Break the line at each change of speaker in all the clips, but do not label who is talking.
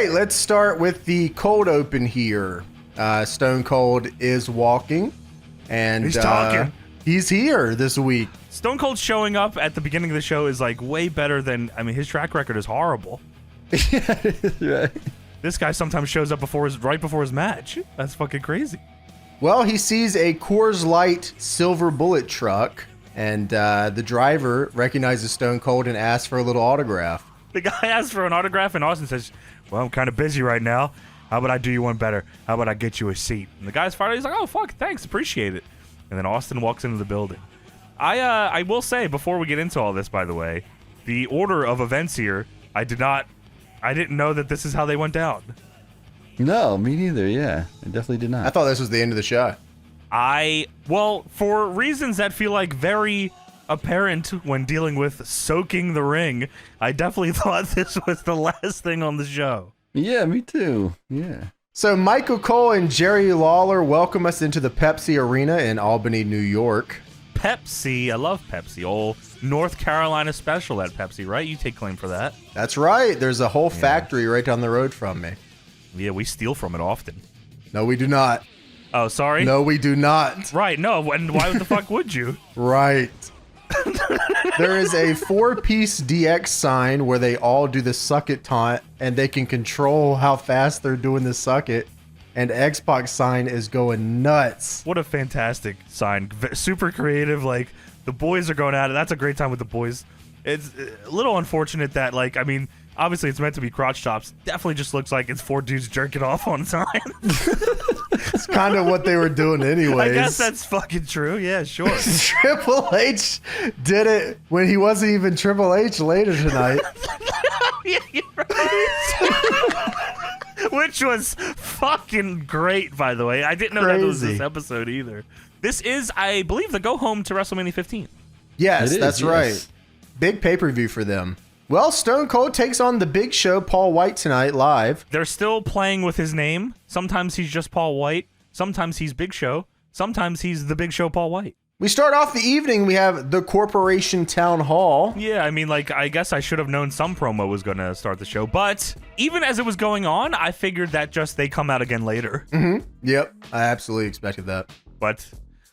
right, let's start with the cold open here. Stone Cold is walking, and
he's talking.
He's here this week.
Stone Cold showing up at the beginning of the show is like way better than, I mean, his track record is horrible.
Yeah, right.
This guy sometimes shows up right before his match. That's fucking crazy.
Well, he sees a Coors Light silver bullet truck, and the driver recognizes Stone Cold and asks for a little autograph.
The guy asks for an autograph, and Austin says, well, I'm kind of busy right now. How about I do you one better? How about I get you a seat? And the guy's finally, he's like, oh, fuck, thanks, appreciate it. And then Austin walks into the building. I will say, before we get into all this, by the way, the order of events here, I didn't know that this is how they went down.
No, me neither, yeah. I definitely did not.
I thought this was the end of the show.
Well, for reasons that feel like very apparent when dealing with soaking the ring, I definitely thought this was the last thing on the show.
Yeah, me too, yeah.
So Michael Cole and Jerry Lawler welcome us into the Pepsi Arena in Albany, New York.
Pepsi, I love Pepsi. Old North Carolina special at Pepsi, right? You take claim for that.
That's right. There's a whole factory right down the road from me.
Yeah, we steal from it often.
No, we do not.
Oh, sorry?
No, we do not.
Right, no, and why the fuck would you?
Right. There is a 4-piece DX sign where they all do the suck it taunt, and they can control how fast they're doing the suck it. And X-Pac sign is going nuts.
What a fantastic sign. Super creative. Like, the boys are going at it. That's a great time with the boys. It's a little unfortunate that, like, I mean, obviously it's meant to be crotch chops. Definitely just looks like it's 4 dudes jerking off on time.
It's kind of what they were doing anyways.
I guess that's fucking true. Yeah, sure.
Triple H did it when he wasn't even Triple H later tonight.
Yeah, you're right. Which was fucking great, by the way. I didn't know that was this episode either. This is, I believe, the go home to WrestleMania 15.
Yes, that's right. Big pay-per-view for them. Well, Stone Cold takes on the Big Show, Paul White, tonight live.
They're still playing with his name. Sometimes he's just Paul White. Sometimes he's Big Show. Sometimes he's the Big Show Paul White.
We start off the evening. We have the Corporation Town Hall.
Yeah, I mean, like, I guess I should have known some promo was going to start the show. But even as it was going on, I figured that just they come out again later.
Mm-hmm. Yep, I absolutely expected that.
But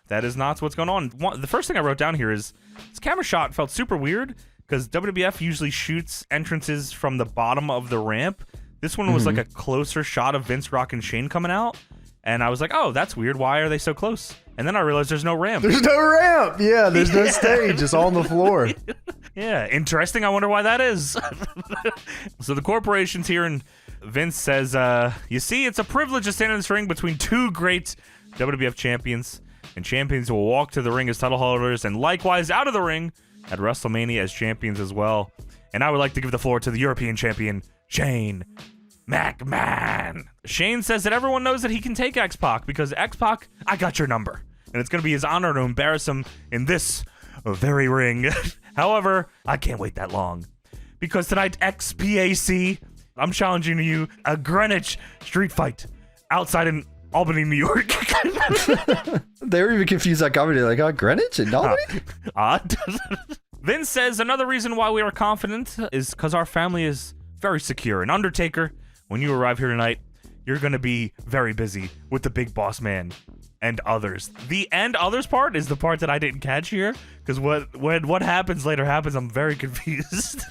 that is not what's going on. The first thing I wrote down here is this camera shot felt super weird because WWF usually shoots entrances from the bottom of the ramp. This one was like a closer shot of Vince, Rock, and Shane coming out. And I was like, oh, that's weird. Why are they so close? And then I realized there's no ramp.
There's no ramp. Yeah, there's no stage. It's all on the floor.
Yeah, interesting. I wonder why that is. So the corporation's here, and Vince says, you see, it's a privilege to stand in this ring between 2 great WWF champions. And champions will walk to the ring as title holders, and likewise out of the ring at WrestleMania as champions as well. And I would like to give the floor to the European champion, Shane McMahon. Shane says that everyone knows that he can take X-Pac because X-Pac, I got your number. And it's going to be his honor to embarrass him in this very ring. However, I can't wait that long. Because tonight, XPAC, I'm challenging you a Greenwich street fight outside in Albany, New York.
They were even confused on comedy. Like, oh, Greenwich and Albany?
Vince says another reason why we are confident is because our family is very secure. And Undertaker, when you arrive here tonight, you're going to be very busy with the big boss man and others. The "and others" part is the part that I didn't catch here, because what happens later happens. I'm very confused.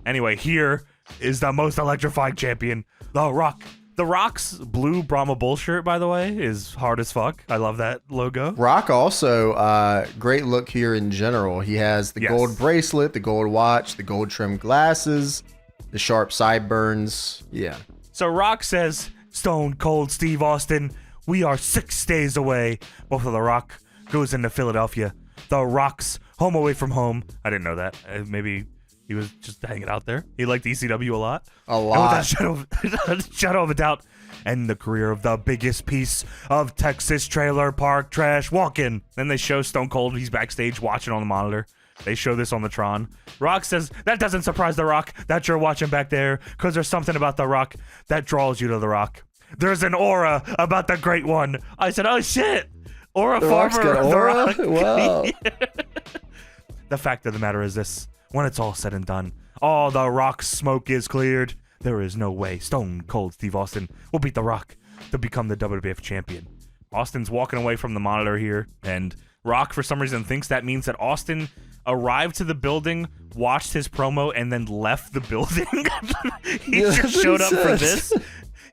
Anyway, here is the most electrifying champion, The Rock. The Rock's blue Brahma Bull shirt, by the way, is hard as fuck. I love that logo.
Rock also, great look here in general. He has the gold bracelet, the gold watch, the gold trimmed glasses, the sharp sideburns. Yeah.
So Rock says, Stone Cold Steve Austin, we are 6 days away before The Rock goes into Philadelphia. The Rock's home away from home. I didn't know that. Maybe he was just hanging out there. He liked ECW a lot.
A lot.
And without shadow of a doubt, and the career of the biggest piece of Texas trailer park trash walking. Then they show Stone Cold. He's backstage watching on the monitor. They show this on the Tron. Rock says, that doesn't surprise The Rock that you're watching back there, because there's something about The Rock that draws you to The Rock. There's an aura about the Great One. I said, oh shit. Aura farmer. The Rock.
Wow.
The fact of the matter is this. When it's all said and done, all The Rock's smoke is cleared. there is no way Stone Cold Steve Austin will beat The Rock to become the WWF champion. Austin's walking away from the monitor here, and Rock, for some reason, thinks that means that Austin arrived to the building, watched his promo, and then left the building. He just showed up for this.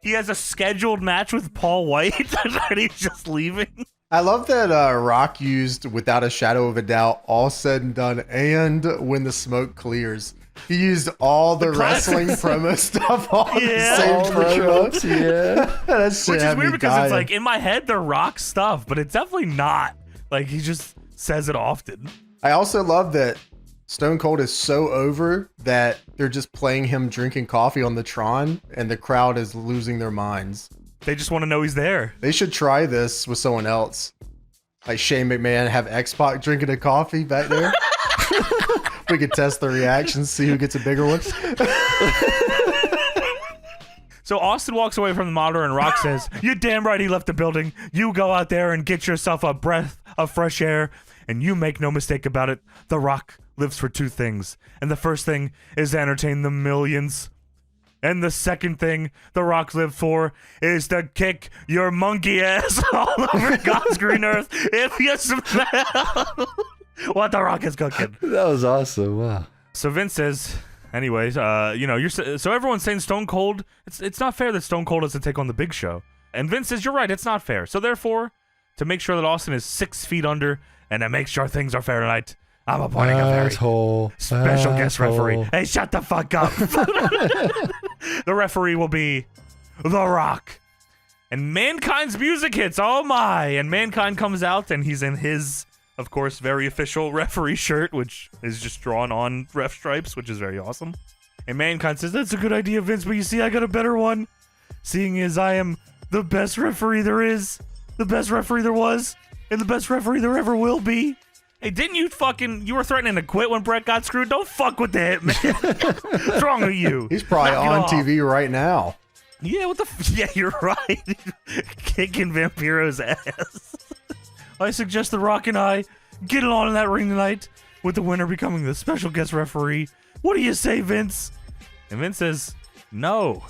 He has a scheduled match with Paul White, and he's just leaving.
I love that Rock used, without a shadow of a doubt, all said and done, and when the smoke clears. He used all the wrestling promo stuff on the same
all the
promo.
tropes, yeah.
That shit
Which is
had me
weird because
dying.
it's like, in my head, they're Rock stuff, but it's definitely not. Like, he just says it often.
I also love that Stone Cold is so over that they're just playing him drinking coffee on the Tron, and the crowd is losing their minds.
They just want to know he's there.
They should try this with someone else. Like Shane McMahon, have X-Pac drinking a coffee back there. We could test the reactions, see who gets a bigger one.
So Austin walks away from the monitor and Rock says, "You're damn right he left the building. You go out there and get yourself a breath of fresh air, and you make no mistake about it. The Rock lives for two things, and the first thing is to entertain the millions. And the second thing The Rock lived for is to kick your monkey ass all over God's green earth if you smell what The Rock is cooking."
That was awesome. Wow.
So Vince says, anyways, so everyone's saying Stone Cold, it's not fair that Stone Cold doesn't take on the Big Show. And Vince says, you're right, it's not fair. So therefore, to make sure that Austin is 6 feet under and to make sure things are fair tonight, I'm appointing a very special guest referee. Hey, shut the fuck up. The referee will be The Rock. And Mankind's music hits. Oh my. And Mankind comes out and he's in his, of course, very official referee shirt, which is just drawn on ref stripes, which is very awesome. And Mankind says, that's a good idea, Vince, but you see, I got a better one. Seeing as I am the best referee there is, the best referee there was, and the best referee there ever will be. Hey, didn't you were threatening to quit when Brett got screwed? Don't fuck with the Hitman. What's wrong with you?
He's probably
Knock it
on
off.
TV right now.
Yeah, yeah, you're right. Kicking Vampiro's ass. I suggest The Rock and I get it on in that ring tonight, with the winner becoming the special guest referee. What do you say, Vince? And Vince says, no.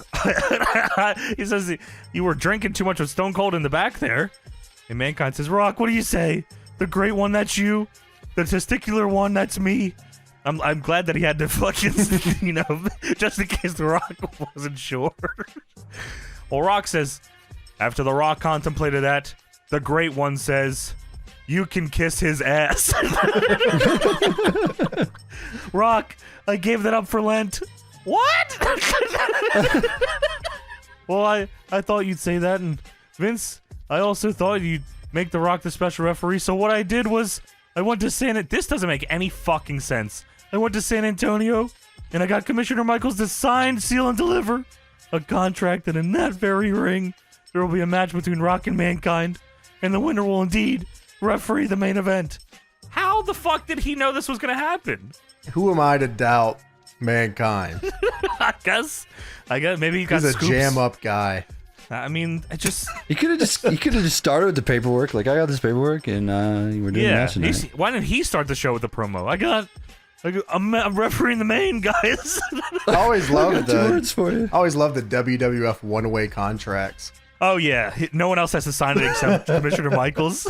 He says, you were drinking too much with Stone Cold in the back there. And Mankind says, Rock, what do you say? The great one, that's you. The testicular one, that's me. I'm glad that he had to fucking, just in case The Rock wasn't sure. Well, Rock says, after The Rock contemplated that, the great one says, you can kiss his ass. Rock, I gave that up for Lent. What? Well, I thought you'd say that, and Vince, I also thought you'd make The Rock the special referee, so what I did was, I went to this doesn't make any fucking sense. I went to San Antonio, and I got Commissioner Michaels to sign, seal, and deliver a contract that in that very ring, there will be a match between Rock and Mankind, and the winner will indeed referee the main event. How the fuck did he know this was going to happen?
Who am I to doubt Mankind?
I guess maybe he got
He's a
scoops.
jam up guy.
I mean, it just
You could have just started with the paperwork. Like, I got this paperwork, and we're doing
yeah.
that tonight.
Why didn't he start the show with the promo? I'm refereeing the main, guys.
I always loved
Two words for you.
the WWF one-way contracts.
Oh yeah, no one else has to sign it except Commissioner Michaels.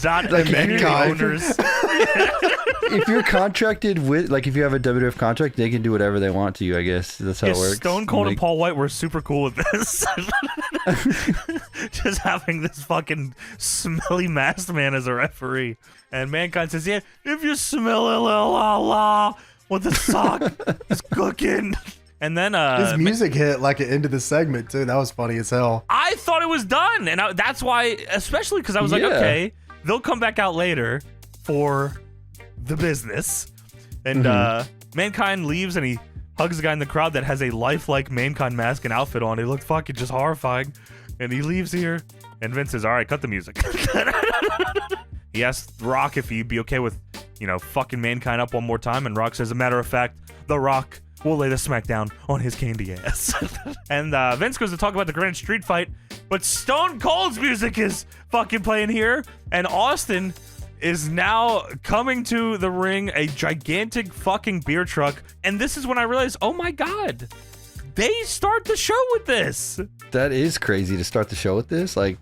Not
Like,
any of the
Mankind.
owners.
If you're contracted with, like, if you have a WWF contract, they can do whatever they want to you, I guess. That's how
Yeah,
it works.
Stone Cold
Like,
and Paul White were super cool with this. Just having this fucking smelly masked man as a referee. And Mankind says, yeah, if you smell it, la la, with the sock, it's cooking. And then
His music hit like at the end of the segment too. That was funny as hell.
I thought it was done. And that's why, especially because I was like,
Yeah.
okay, they'll come back out later for the business. And Mankind leaves and he hugs a guy in the crowd that has a lifelike Mankind mask and outfit on. He looked fucking just horrifying. And he leaves here. And Vince says, all right, cut the music. He asks Rock if he'd be okay with, fucking Mankind up one more time. And Rock says, as a matter of fact, The Rock will lay the smackdown on his candy ass. And Vince goes to talk about the Grand Street fight. But Stone Cold's music is fucking playing here. And Austin is now coming to the ring, a gigantic fucking beer truck. And this is when I realized, oh my God, They start the show with this.
That is crazy to start the show with this. Like,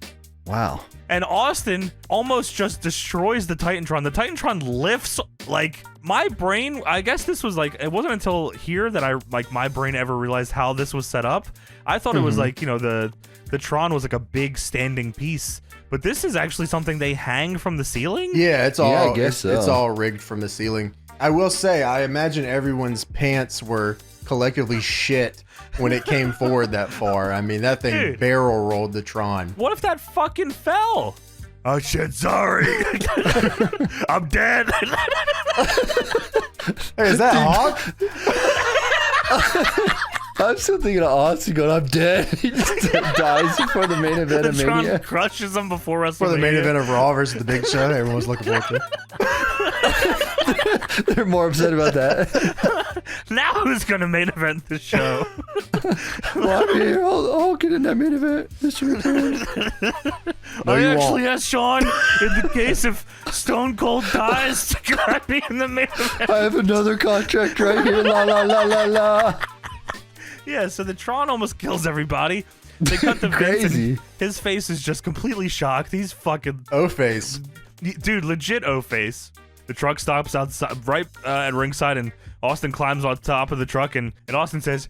wow.
And Austin almost just destroys the Titantron. The Titantron lifts, like, my brain, I guess this was like, it wasn't until here that my brain ever realized how this was set up. I thought it was like, the Tron was like a big standing piece. But this is actually something they hang from the ceiling?
Yeah, it's all,
I guess so.
It's all rigged from the ceiling. I will say, I imagine everyone's pants were collectively shit when it came forward that far. I mean, that thing barrel rolled the Tron.
What if that fucking fell? Oh shit, sorry. I'm dead.
Hey, is that Hawk?
I'm still thinking of Austin going, I'm dead. He just dies before the main event
The
of
Tron
Mania.
crushes him before WrestleMania.
For the main event of Raw versus the Big Show, everyone was looking forward to.
They're more upset about that.
Now who's gonna main event this show?
Well, I'm here. I'll get in that main event. Mr. McMahon.
No,
I
you
actually
won't.
asked Sean, in the case if Stone Cold dies, can I be in the main event?
I have another contract right here. La la la la la.
Yeah, so the Tron almost kills everybody. They cut the Vince
Crazy.
and his face is just completely shocked. He's fucking...
O-face.
Dude, legit O-face. The truck stops outside, right at ringside, and Austin climbs on top of the truck, and Austin says,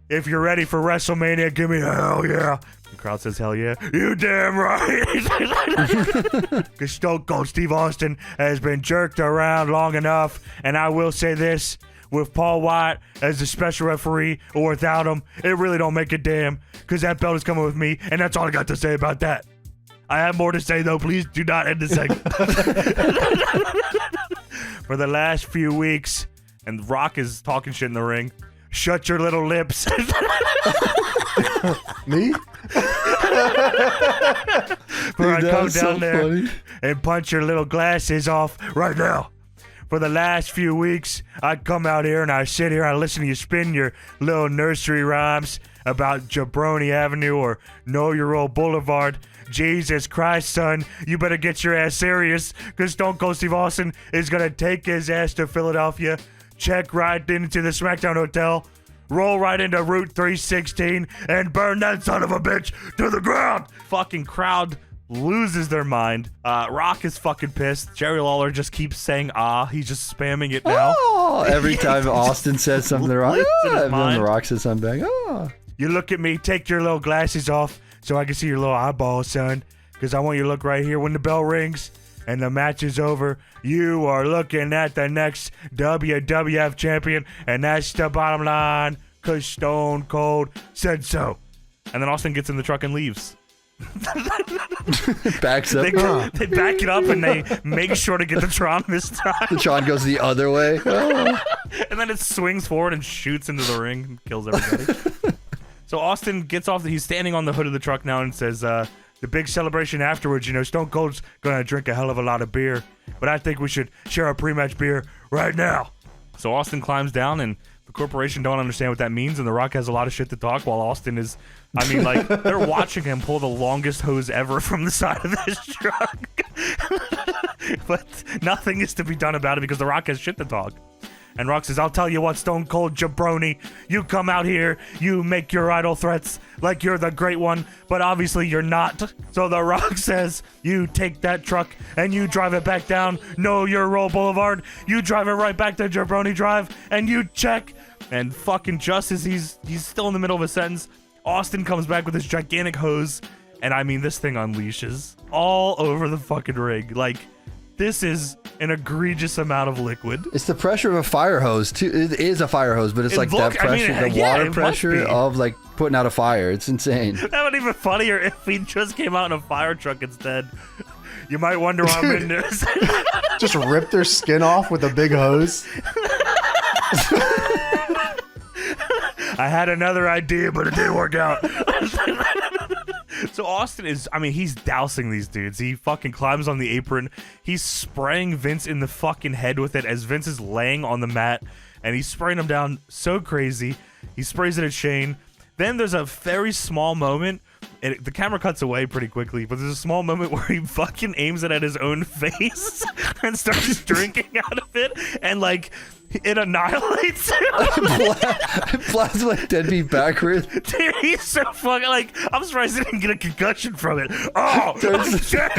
"If you're ready for WrestleMania, give me a hell yeah." The crowd says, "Hell yeah." You damn right. Because Stone Cold Steve Austin has been jerked around long enough, and I will say this, with Paul White as the special referee or without him, it really don't make a damn, because that belt is coming with me, and that's all I got to say about that. I have more to say, though. Please do not end the segment. For the last few weeks, and Rock is talking shit in the ring, shut your little lips.
Me?
Before I
Dude,
come
that's
down
so
there
funny.
and punch your little glasses off right now. For the last few weeks, I come out here and I sit here and I listen to you spin your little nursery rhymes about Jabroni Avenue or Know Your Old Boulevard. Jesus Christ, son, you better get your ass serious, because Stone Cold Steve Austin is going to take his ass to Philadelphia, check right into the SmackDown Hotel, roll right into Route 316, and burn that son of a bitch to the ground. Fucking crowd loses their mind. Rock is fucking pissed. Jerry Lawler just keeps saying he's just spamming it now.
Oh, every time Austin says something, they're like,
Loses in his
and then The
mind.
Rock says something back. Oh.
You look at me, take your little glasses off so I can see your little eyeballs, son. Because I want you to look right here when the bell rings and the match is over. You are looking at the next WWF champion, and that's the bottom line, because Stone Cold said so. And then Austin gets in the truck and leaves.
Backs up.
They back it up and they make sure to get the Tron this time.
Sean goes the other way. Oh.
And then it swings forward and shoots into the ring and kills everybody. So Austin gets off. He's standing on the hood of the truck now and says, the big celebration afterwards, Stone Cold's going to drink a hell of a lot of beer. But I think we should share a pre-match beer right now. So Austin climbs down, and the corporation don't understand what that means. And The Rock has a lot of shit to talk while Austin is, they're watching him pull the longest hose ever from the side of this truck. But nothing is to be done about it because The Rock has shit to talk. And Rock says, I'll tell you what, Stone Cold Jabroni, you come out here, you make your idle threats like you're the great one, but obviously you're not. So The Rock says, you take that truck and you drive it back down Know Your Old Boulevard, you drive it right back to Jabroni Drive, and you check. And fucking just as he's still in the middle of a sentence, Austin comes back with this gigantic hose, and this thing unleashes all over the fucking rig. Like, this is an egregious amount of liquid.
It's the pressure of a fire hose, too. It is a fire hose, but it's like that pressure, the water
it
pressure
must be.
of like putting out a fire. It's insane.
That would be even funnier if he just came out in a fire truck instead. You might wonder why I'm in this.
Just rip their skin off with a big hose.
I had another idea, but it didn't work out. So Austin is, he's dousing these dudes. He fucking climbs on the apron. He's spraying Vince in the fucking head with it as Vince is laying on the mat, and he's spraying him down so crazy. He sprays it at Shane. Then there's a very small moment, and the camera cuts away pretty quickly, but there's a small moment where he fucking aims it at his own face and starts drinking out of it, and It annihilates him.
Blasts my deadbeat backwards.
Dude, he's so fucking like. I'm surprised he didn't get a concussion from it. Oh, shit.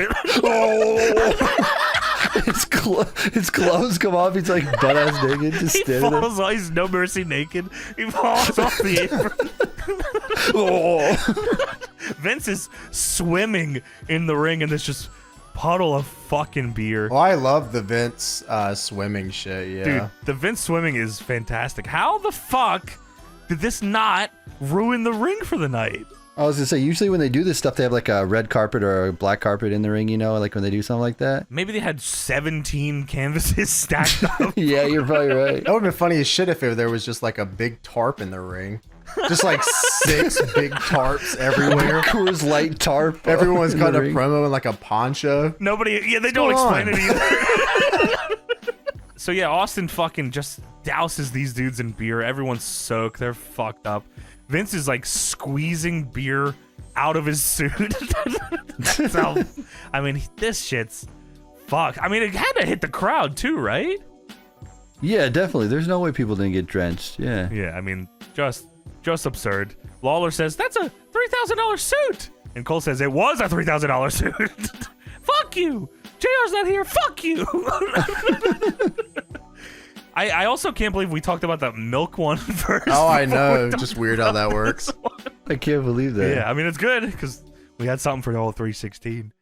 His clothes come off. He's like butt ass naked, just
He
standing there.
falls off. He's no mercy naked. He falls off the apron. Vince is swimming in the ring in this just puddle of fucking beer.
Oh, I love the Vince swimming shit. Yeah.
Dude, the Vince swimming is fantastic. How the fuck did this not ruin the ring for the night?
I was gonna say, usually when they do this stuff, they have like a red carpet or a black carpet in the ring, you know, like when they do something like that.
Maybe they had 17 canvases stacked up.
Yeah, you're probably right.
That would have been funny as shit if there was just like a big tarp in the ring. Just like 6 big tarps everywhere.
Coors Light tarp.
Everyone's
in
got
the
a
ring.
promo in like a poncho.
Nobody, yeah, they don't
going
explain it either. So yeah, Austin fucking just douses these dudes in beer. Everyone's soaked. They're fucked up. Vince is like squeezing beer out of his suit. That's how, I mean, this shit's fuck. I mean, it had to hit the crowd too, right?
Yeah, definitely. There's no way people didn't get drenched. Yeah.
Yeah, I mean, just absurd. Lawler says, that's a $3,000 suit. And Cole says, it was a $3,000 suit. Fuck you. JR's not here. Fuck you. I also can't believe we talked about the milk one first.
Oh, I know. Just weird how that works.
I can't believe that.
Yeah, I mean, it's good because we had something for the whole 316.